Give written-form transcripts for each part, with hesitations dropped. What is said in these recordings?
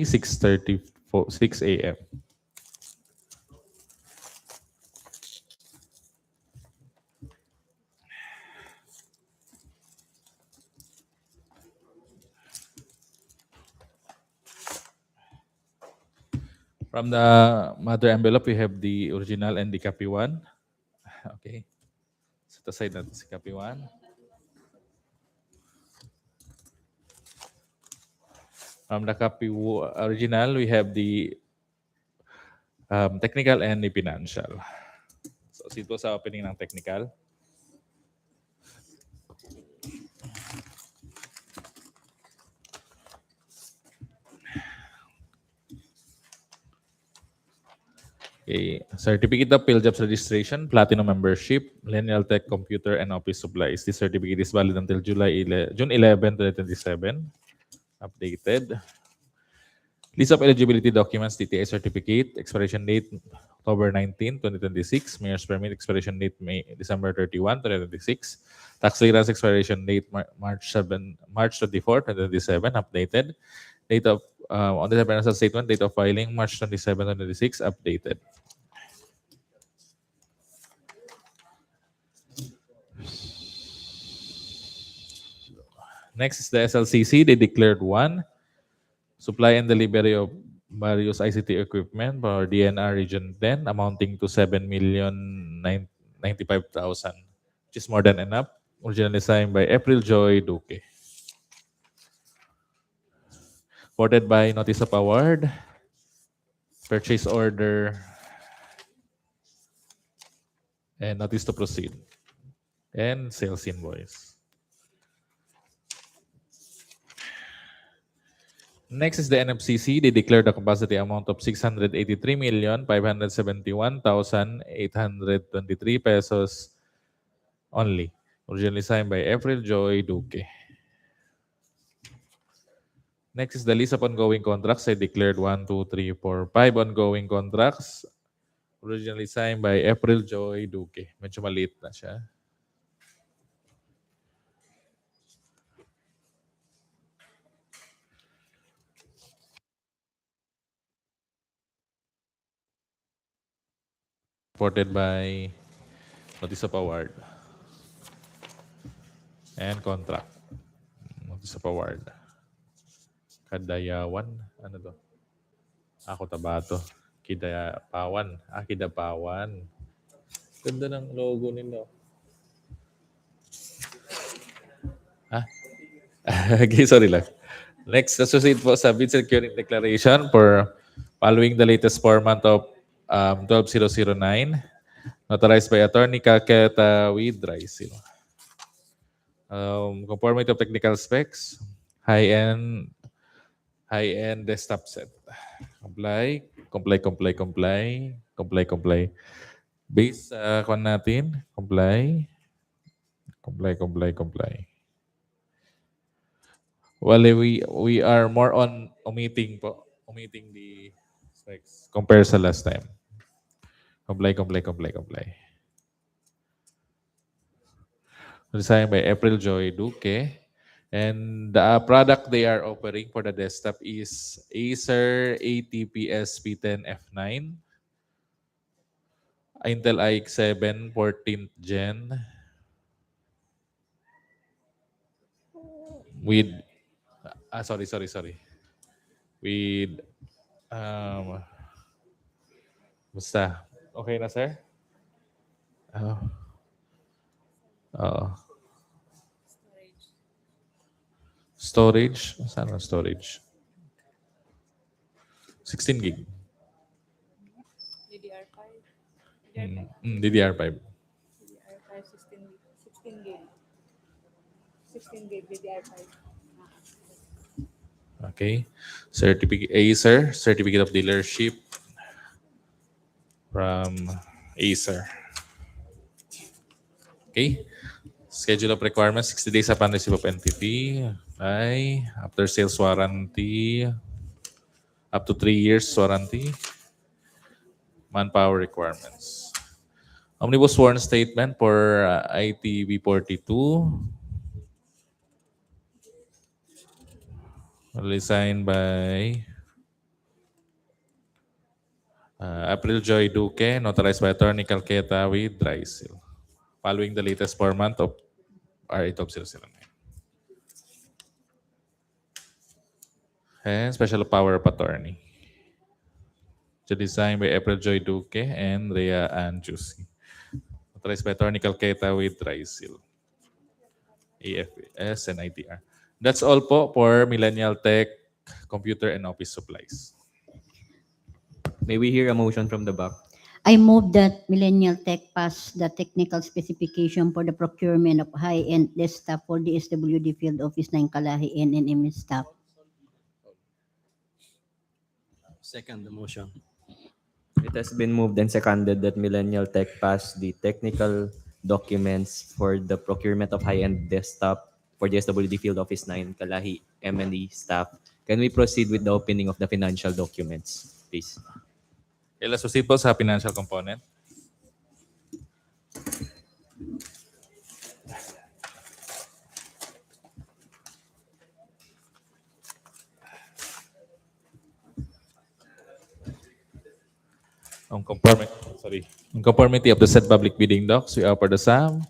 6:36 a.m. From the mother envelope, we have the original and the copy one. Okay. Set aside natin si copy one. From the original, we have the technical and the financial. So, ito sa opening ng technical. Okay. Certificate of PhilJobs registration, Platinum membership, Lineal Tech Computer and Office Supplies. This certificate is valid until June 11, 2027. Updated. List of eligibility documents, TTI certificate, expiration date October 19, 2026. Mayor's permit, expiration date December 31, 2026. Tax clearance expiration date March 24, 2027. Updated. Date of on the financial statement, date of filing March 27, 2026. Updated. Next is the SLCC. They declared one. Supply and delivery of various ICT equipment for DNR Region 10 amounting to 7,095,000, which is more than enough. Originally signed by April Joy Duque. Supported by Notice of Award, Purchase Order, and Notice to Proceed, and Sales Invoice. Next is the NFCC. They declared the capacity amount of 683,571,823 pesos only. Originally signed by April Joy Duque. Next is the list of ongoing contracts. I declared 1, 2, 3, 4, 5 ongoing contracts. Originally signed by April Joy Duque. Medyo maliit na siya. Supported by Notice of Award and contract. Notice of Award. Kadayawan. Ano to? Ako Tabato. Kidapawan. Kidapawan. Ganda ng logo nila. Okay, sorry lang. Next, associate po sa bid securing declaration for following the latest format of 12009, notarized by Attorney Kaketa with Drysdale. Conformity of technical specs, high-end desktop set. Comply. Base sa natin, comply. Well, we are more on omitting the specs compared sa last time. Comply. Designed by April Joy Duque. And the product they are offering for the desktop is Acer ATPS P10 F9, Intel i7 14th Gen with sorry. With basta. Okay na, sir? Storage. Saan ang storage? 16 gig. DDR5. DDR5. DDR5 16 gig. 16 gig DDR5. Okay. Certificate Acer, certificate of dealership from Acer. Okay. Schedule of requirements, 60 days upon receipt of NTP. After sales warranty, up to 3 years warranty. Manpower requirements. Omnibus sworn statement for ITV 42. Signed by April Joy Duque, notarized by Attorney Calqueta with dry seal. Following the latest format of R 82009. And special power of attorney. To design by April Joy Duque and Rhea Ann Juicy. Authorized by Attorney Calqueta with dry seal. AFS and ITR. That's all po for Millennial Tech, Computer and Office Supplies. May we hear a motion from the back? I move that Millennial Tech pass the technical specification for the procurement of high-end desktop for the DSWD Field Office 9 Kalahi NNM staff. Second the motion. It has been moved and seconded that Millennial Tech pass the technical documents for the procurement of high-end desktop for the SWD Field Office 9 Kalahi M&E staff. Can we proceed with the opening of the financial documents, please? Okay, let's proceed po sa financial component. On conformity of the said public bidding docs, we offer the sum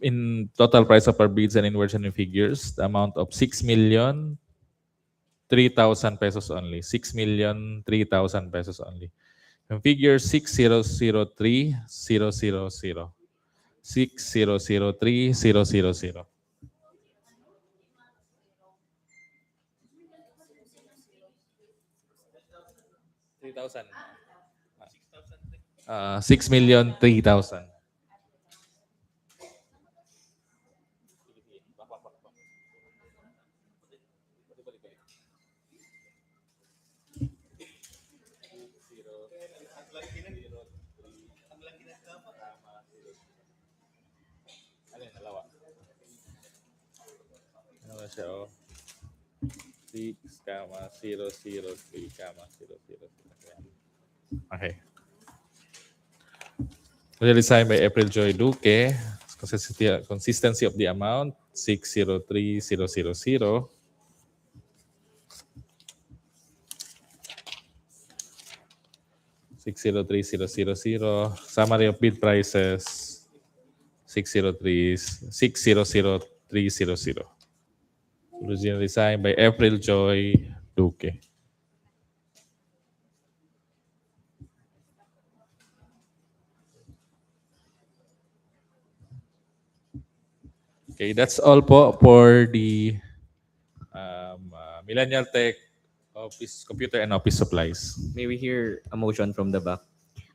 in total price of our bids and in words and in figures, the amount of 6,003,000 pesos only. 6,003,000 pesos only. In figure 6,003,000. 6,003,000. 3,000. 6,003,000. Ano ba siya, oh? 6,003,000. Okay. Designed by April Joy Duque. Consistency of the amount, 603,000. 603,000. Summary of bid prices, 603,000. Original design by April Joy Duque. Okay, that's all po for the Millennial Tech Office Computer and Office Supplies. May we hear a motion from the back?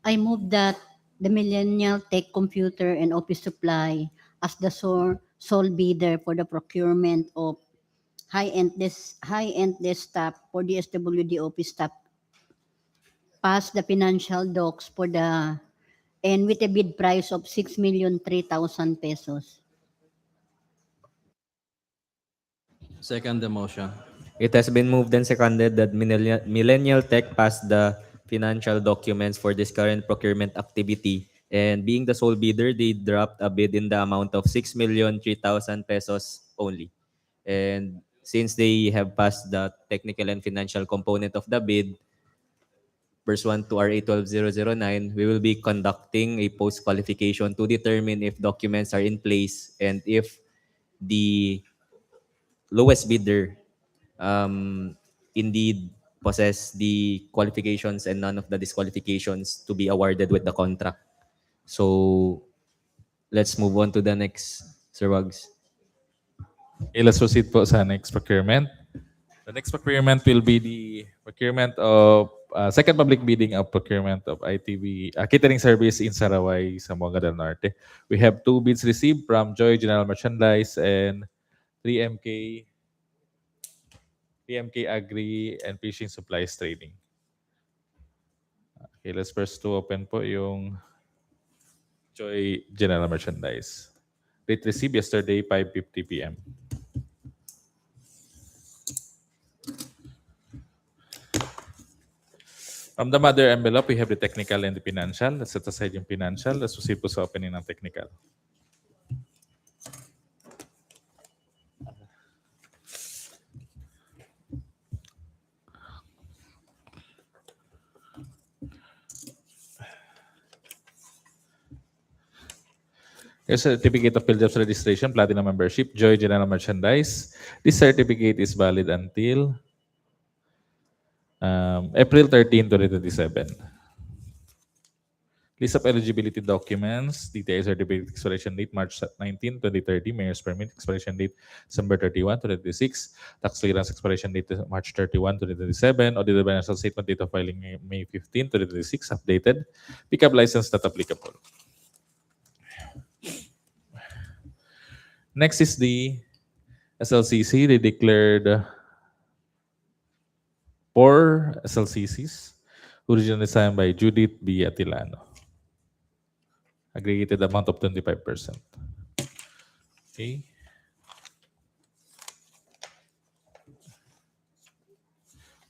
I move that the Millennial Tech Computer and Office Supply as the sole bidder for the procurement of high-end desktop for the SWD Office staff pass the financial docs for the and with a bid price of 6,003,000 pesos. Second the motion. It has been moved and seconded that Millennial Tech pass the financial documents for this current procurement activity. And being the sole bidder, they dropped a bid in the amount of 6,003,000 pesos only. And since they have passed the technical and financial component of the bid, pursuant to RA 12009, we will be conducting a post-qualification to determine if documents are in place and if the lowest bidder indeed possess the qualifications and none of the disqualifications to be awarded with the contract. So let's move on to the next, Sir Wags. Okay, let's proceed po sa next procurement. The next procurement will be the procurement of second public bidding of procurement of ITV catering service in Saraway, Zamboanga del Norte. We have 2 bids received from Joy General Merchandise and 3MK Agri and Fishing Supplies Trading. Okay, let's first to open po yung Joy General Merchandise. Date received yesterday, 5:50 p.m. From the mother envelope, we have the technical and the financial. Let's set aside yung financial. Let's proceed po sa opening ng technical. Your certificate of field jobs registration, platinum membership, Joy General Merchandise. This certificate is valid until April 13, 2027. List of eligibility documents, DTI certificate expiration date March 19, 2030, mayor's permit expiration date December 31, 2026, tax clearance expiration date March 31, 2027, audited financial statement date of filing May 15, 2026, updated, pickup license not applicable. Next is the SLCC. They declared 4 SLCCs, originally signed by Judith B. Atilano. Aggregated amount of 25%. Okay.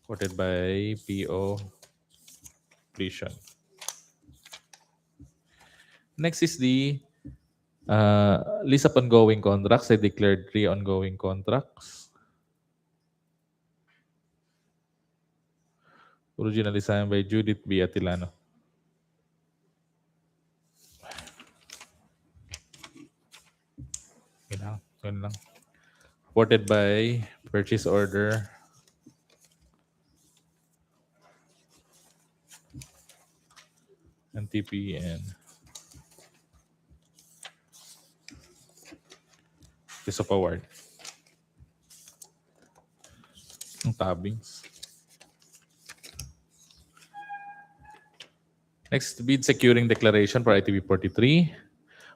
Quoted by PO Pletion. Next is the list of ongoing contracts. I declared 3 ongoing contracts. Originally signed by Judith B. Atilano. Yun lang. Quoted by purchase order NTP and list of award. Ang tabings. Next, bid securing declaration for ITB 43.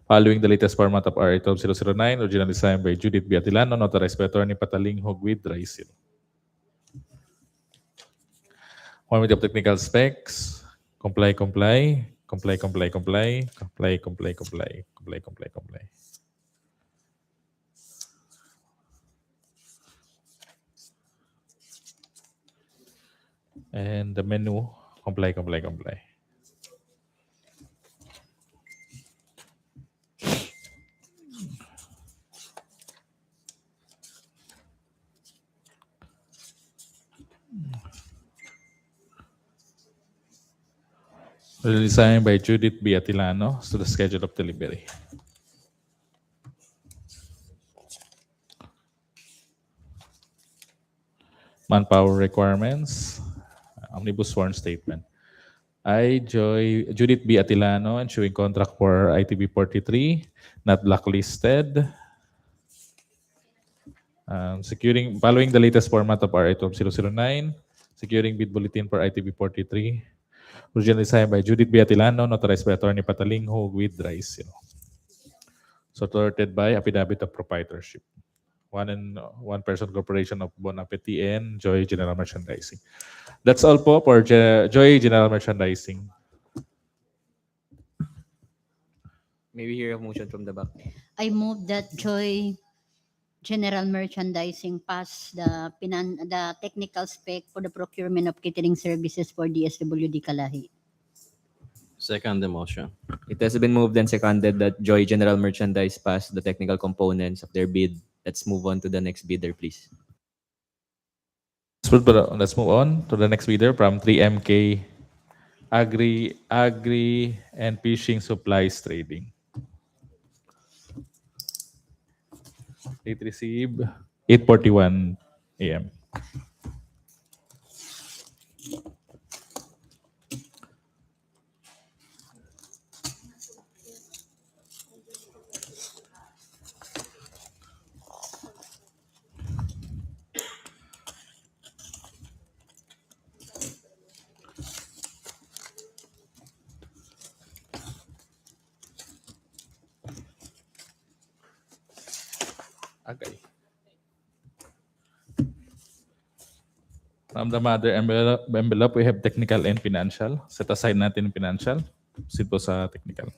Following the latest format of RA 12009, originally signed by Judith B. Atilano, notarized by Attorney Pataling Hogwid Raisil. Format of technical specs. Comply. And the menu, comply. Designed by Judith B. Atilano to the schedule of delivery. Manpower requirements, omnibus sworn statement. I, Judith B. Atilano, ensuing contract for ITB 43, not blacklisted. Following the latest format of RA 12009, securing bid bulletin for ITB 43, originally signed by Judith B. Atilano, notarized by Attorney Patalingho with Rice. Supported by affidavit of proprietorship. One person corporation of Bon Appetit and Joy General Merchandising. That's all po for Joy General Merchandising. May we hear a motion from the back? I move that Joy General Merchandising pass the technical spec for the procurement of catering services for DSWD Kalahi. Second the motion. It has been moved and seconded that Joy General Merchandise pass the technical components of their bid. Let's move on to the next bidder, please. Let's move on to the next bidder from 3MK Agri and Fishing Supplies Trading. Date received 8:41 a.m. Okay. From the mother envelope, we have technical and financial. Set aside natin yung financial. Proceed po sa technical.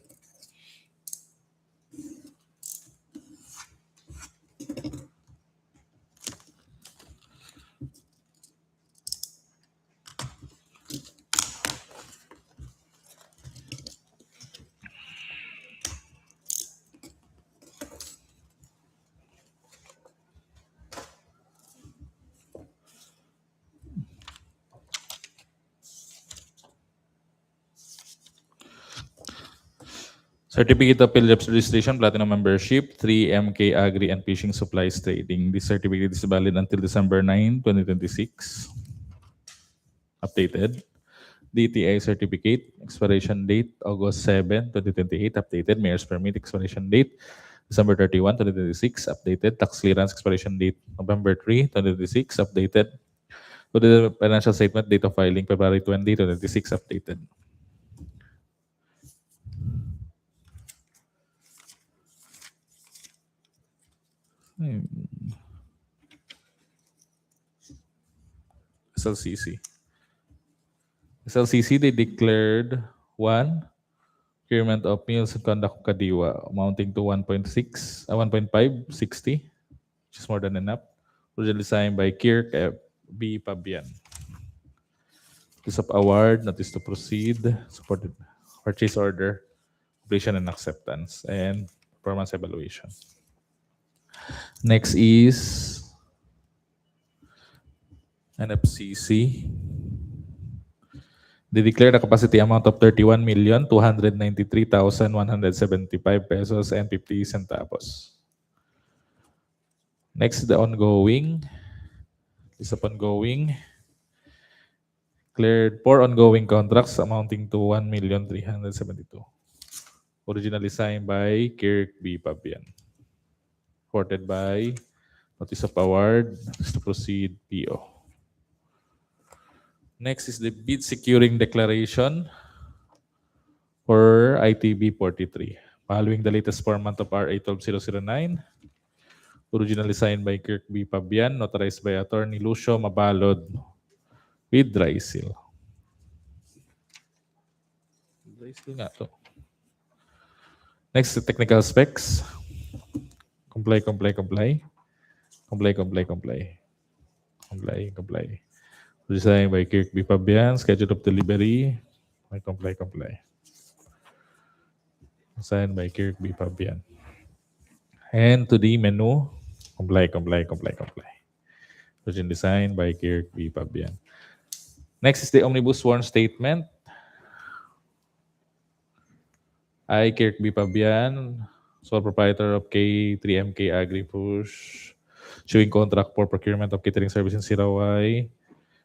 Certificate of PhilJobs registration, Platinum membership, 3MK Agri and Fishing Supplies Trading. This certificate is valid until December 9, 2026. Updated. DTI certificate, expiration date August 7, 2028, updated. Mayor's permit, expiration date December 31, 2026, updated. Tax clearance, expiration date November 3, 2026, updated. To the financial statement, date of filing February 20, 2026, updated. SLCC. SLCC, they declared one procurement of meals and conduct of Kadiwa amounting to 1.560, which is more than enough. Originally signed by Kirk B. Pabian. Notice of award, notice to proceed, supported purchase order, completion and acceptance, and performance evaluation. Next is NFCC. They declared a capacity amount of 31,293,175 pesos and 50 centavos. Next, the ongoing. List of ongoing. Cleared 4 ongoing contracts amounting to 1,372. Originally signed by Kirk B. Pabian. Supported by Notice of Award, Notice to Proceed, PO. Next is the bid securing declaration for ITB 43. Following the latest format of RA 12009, originally signed by Kirk B. Pabian, notarized by Attorney Lucio Mabalod with dry seal. Dry seal nga to. Next, the technical specs. Comply. Designed by Kirk B. Pabian, schedule of delivery. Comply. Signed by Kirk B. Pabian. And to the menu, comply. Originally designed by Kirk B. Pabian. Next is the Omnibus Sworn Statement. I, Kirk B. Pabian, sole proprietor of K3MK Agri-Push, issuing contract for procurement of catering service in Sirawai,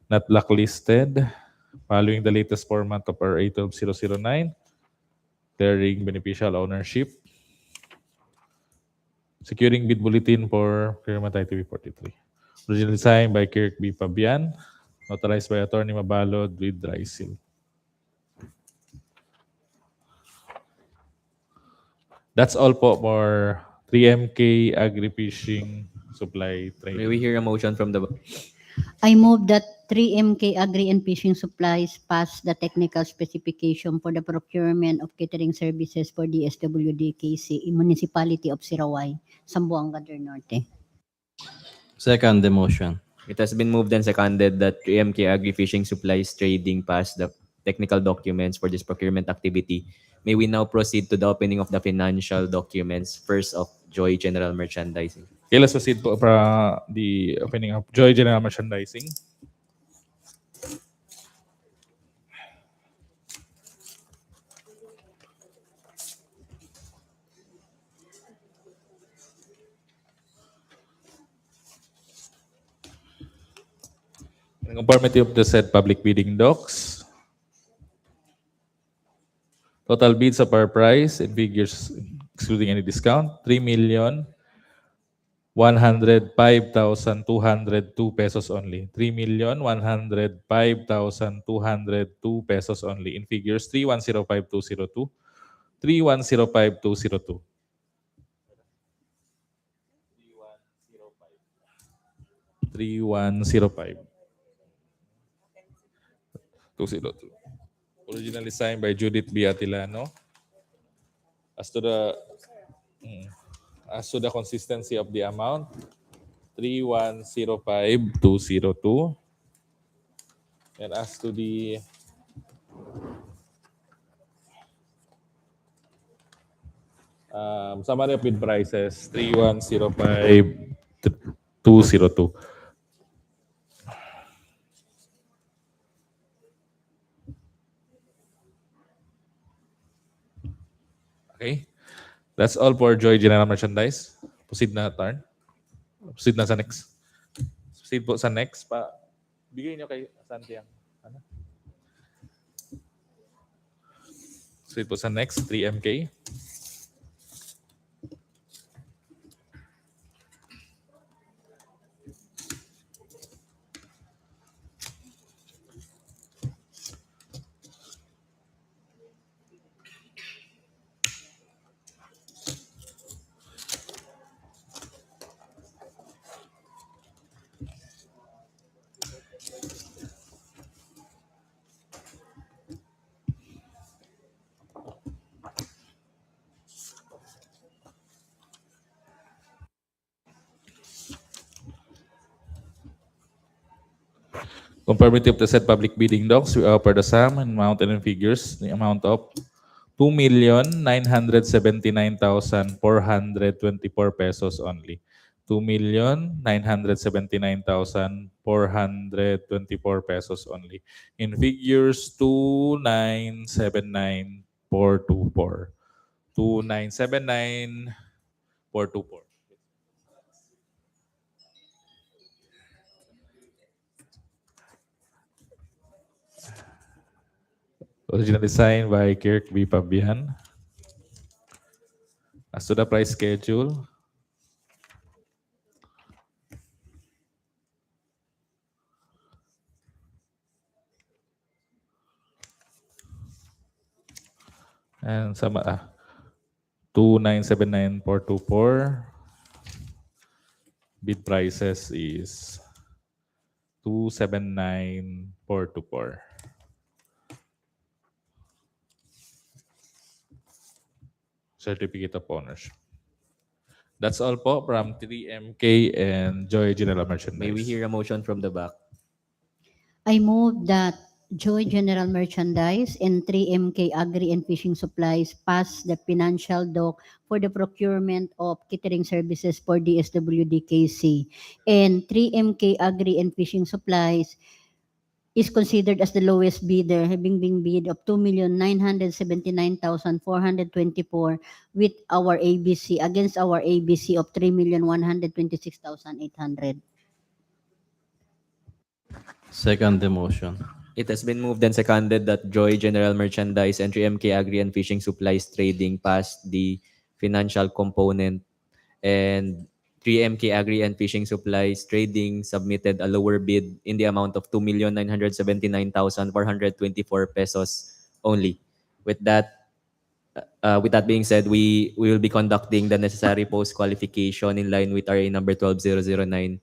not blacklisted, following the latest format of RA 12009, declaring beneficial ownership, securing bid bulletin for procurement ITB 43. Originally signed by Kirk B. Pabian, notarized by Attorney Mabalod with dry seal. That's all po for 3MK Agri-Fishing Supply May we Trading. hear a motion from the I move that 3MK Agri and Fishing Supplies pass the technical specification for the procurement of catering services for DSWD KC in Municipality of Sirawai, Zamboanga del Norte. Second the motion. It has been moved and seconded that 3MK Agri Fishing Supplies Trading pass the technical documents for this procurement activity. May we now proceed to the opening of the financial documents, first of Joy General Merchandising. Okay, let's proceed po for the opening of Joy General Merchandising. In conformity of the said public bidding docs, total bids of our price in figures excluding any discount, 3,105,202 pesos only. 3,105,202 pesos only. In figures 3,105,202, 3,105,202. 3,105. 202. Originally signed by Judith B. Atilano. As to the consistency of the amount, 3,105,202. And as to the summary of bid prices, 3,105,202. Okay, Okay. That's all for Joy General Merchandise. Proceed na, Tarn. Proceed na sa next. Proceed po sa next. Bigay nyo kay Santi ang ano? Proceed po sa next, 3MK. Conformity of the said public bidding docs, we offer the sum and amount and figures, the amount of 2,979,424 pesos only. 2,979,424 pesos only. In figures, 2,979,424. 2,979,424. Original design by Kirk B. Pabian. As to the price schedule, and some 2,979,424. Bid prices is 2,79,424. Certificate of ownership. That's all po from 3MK and Joy General Merchandise. May we hear a motion from the back? I move that Joy General Merchandise and 3MK Agri and Fishing Supplies pass the financial doc for the procurement of catering services for DSWD KC. And 3MK Agri and Fishing Supplies is considered as the lowest bidder, having been bid of 2,979,424 with our ABC against our ABC of 3,126,800. Second the motion. It has been moved and seconded that Joy General Merchandise and 3MK Agri and Fishing Supplies Trading passed the financial component, and 3MK Agri and Fishing Supplies Trading submitted a lower bid in the amount of 2,979,424 pesos only. With that being said, we will be conducting the necessary post-qualification in line with RA number 12009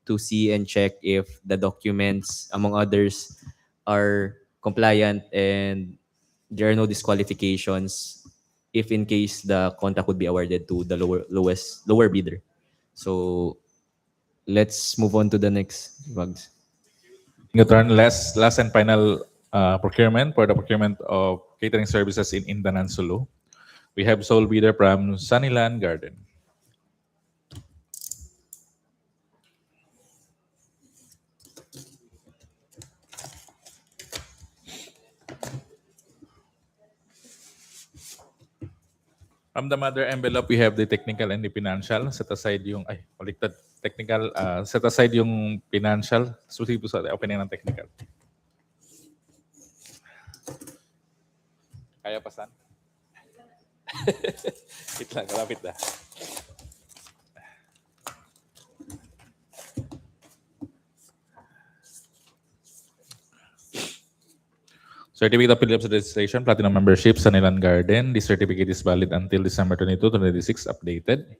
to see and check if the documents, among others, are compliant and there are no disqualifications if in case the contract would be awarded to the lower bidder. So let's move on to the next bugs. Your turn. Last and final procurement for the procurement of catering services in Indanan, Sulu. We have sole bidder from Sunnyland Garden. From the mother envelope, we have the technical and the financial. Set aside yung, baliktad. Technical, set aside yung financial. Susi po sa opening ng technical. Kaya pa, San? Wait lang, malapit na. Certificate of Philips registration, platinum membership, Sunnyland Garden. This certificate is valid until December 22, 2026, updated.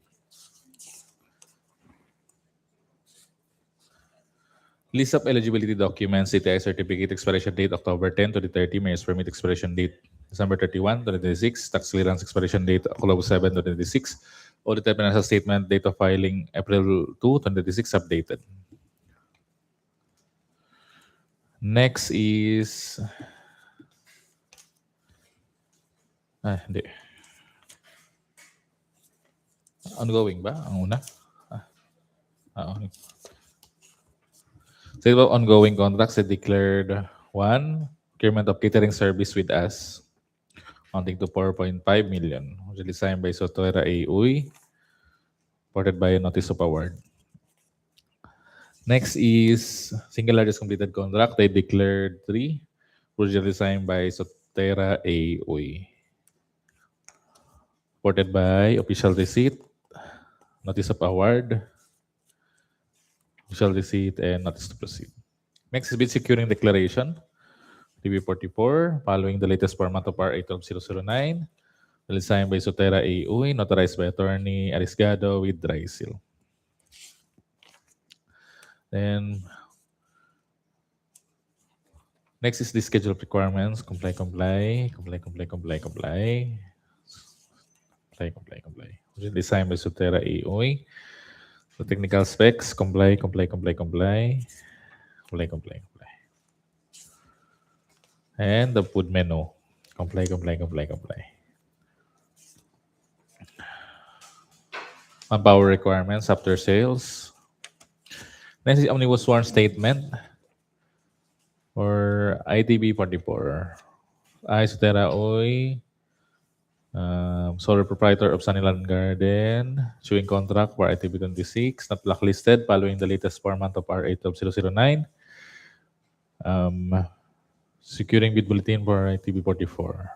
List of eligibility documents, CTI certificate, expiration date October 10 to the 30, mayor's permit expiration date December 31, 2026, tax clearance expiration date October 7, 2026, audited financial statement, date of filing April 2, 2026, updated. Next is hindi. Ongoing ba? Ang una? Okay. So about ongoing contracts, I declared one, procurement of catering service with us amounting to 4.5 million, originally signed by Sotera A. Uy, supported by a notice of award. Next is single largest completed contract. They declared 3, originally signed by Sotera A. Uy, supported by official receipt, notice of award, official receipt, and notice to proceed. Next is bid securing declaration. TV44, following the latest format of R 8/009, signed by Sotera A. Uy, notarized by Attorney Arisgado with dry seal. Then, next is the schedule of requirements. Comply. Originally signed by Sotera A. Uy. The technical specs, comply. And the food menu, comply. Manpower requirements after sales. Next is omnibus sworn statement for ITB 44. I, Sotera Uy, sole proprietor of Sanilan Garden, chewing contract for ITB 26, not blacklisted following the latest format of R 8/009. Securing bid bulletin for ITB 44.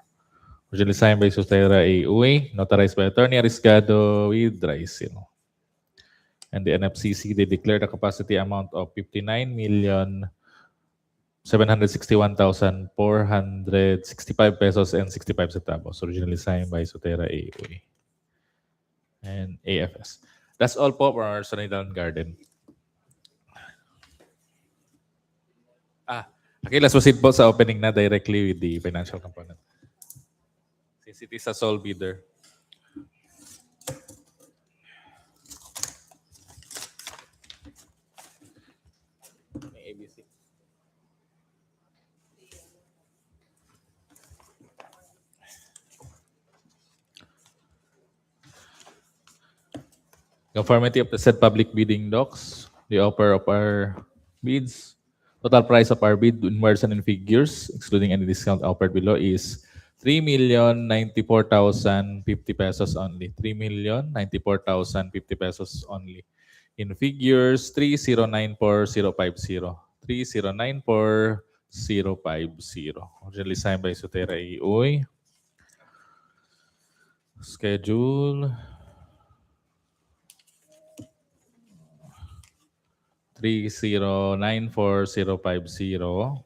Originally signed by Sotera A. Uy, notarized by Attorney Arisgado with dry seal. And the NFCC, they declared a capacity amount of 59,761,465 pesos and 65 centavos. Originally signed by Sotera A. Uy and AFS. That's all po for our Sanilan Garden. Okay, let's proceed po sa opening na directly with the financial component. Since it is a sole bidder. May ABC. Conformity of the said public bidding docs, the offer of our bids, total price of our bid in words and in figures, excluding any discount offered below, is 3,094,050 pesos only. 3,094,050 pesos only. In figures, 3094050. 3094050. Originally signed by Sotera A. Uy. Schedule 3094050.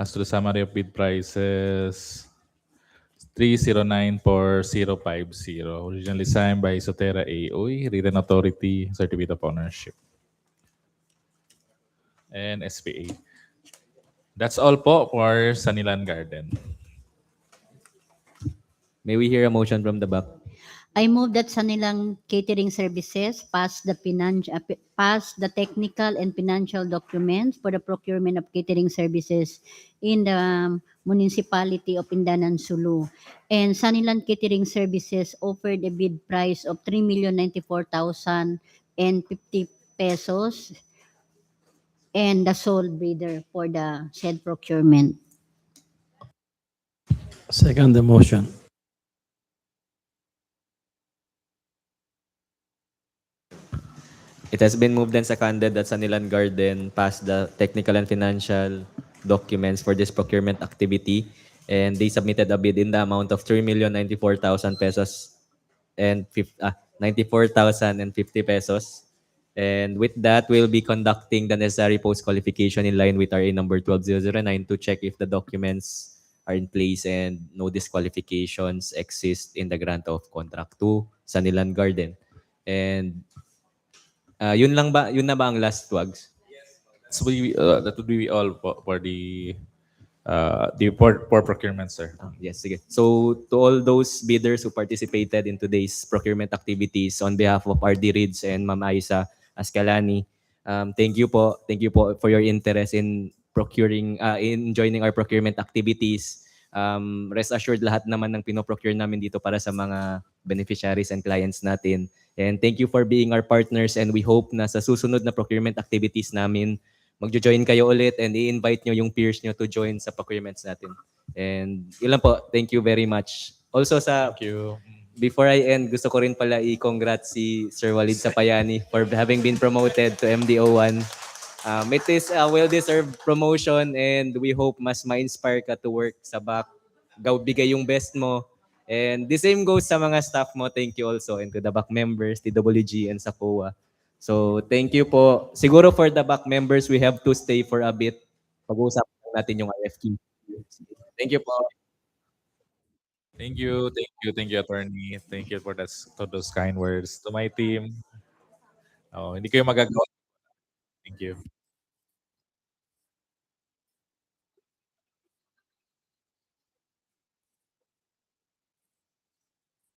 As to the summary of bid prices, 3094050. Originally signed by Sotera A. Uy, Written Authority, Certificate of Ownership, and SPA. That's all po for Sanilan Garden. May we hear a motion from the back? I move that Sanilang Catering Services pass the technical and financial documents for the procurement of catering services in the municipality of Indanan, Sulu. And Sanilang Catering Services offered a bid price of 3,094,050 pesos and the sole bidder for the said procurement. Second the motion. It has been moved and seconded that Sanilan Garden pass the technical and financial documents for this procurement activity, and they submitted a bid in the amount of 3,094,000 pesos and 94,050 pesos. And with that, we'll be conducting the necessary post-qualification in line with RA number 12009 to check if the documents are in place and no disqualifications exist in the grant of contract to Sanilan Garden. And yun na ba ang last, Wags? So that would be all for the procurement, sir. Yes, sige. So to all those bidders who participated in today's procurement activities, on behalf of RD Reeds and Ma'am Aisa Ascalani, thank you po. Thank you po for your interest in in joining our procurement activities. Rest assured, lahat naman ng pinoprocure namin dito para sa mga beneficiaries and clients natin. And thank you for being our partners, and we hope na sa susunod na procurement activities namin, magjo-join kayo ulit and i-invite nyo yung peers nyo to join sa procurements natin. And yun lang po. Thank you very much. Also sa Thank you. before I end, gusto ko rin pala i-congrats si Sir Walid Sapayani for having been promoted to MDO1. It is a well-deserved promotion and we hope mas ma-inspire ka to work sa back. Bigay yung best mo. And the same goes sa mga staff mo. Thank you also and to the back members, TWG and sa COA. So thank you po. Siguro for the back members, we have to stay for a bit. Pag-uusapan lang natin yung RFQ. Thank you po. Thank you, attorney. Thank you for those kind words to my team. Oh, hindi kayo magagawa. Thank you.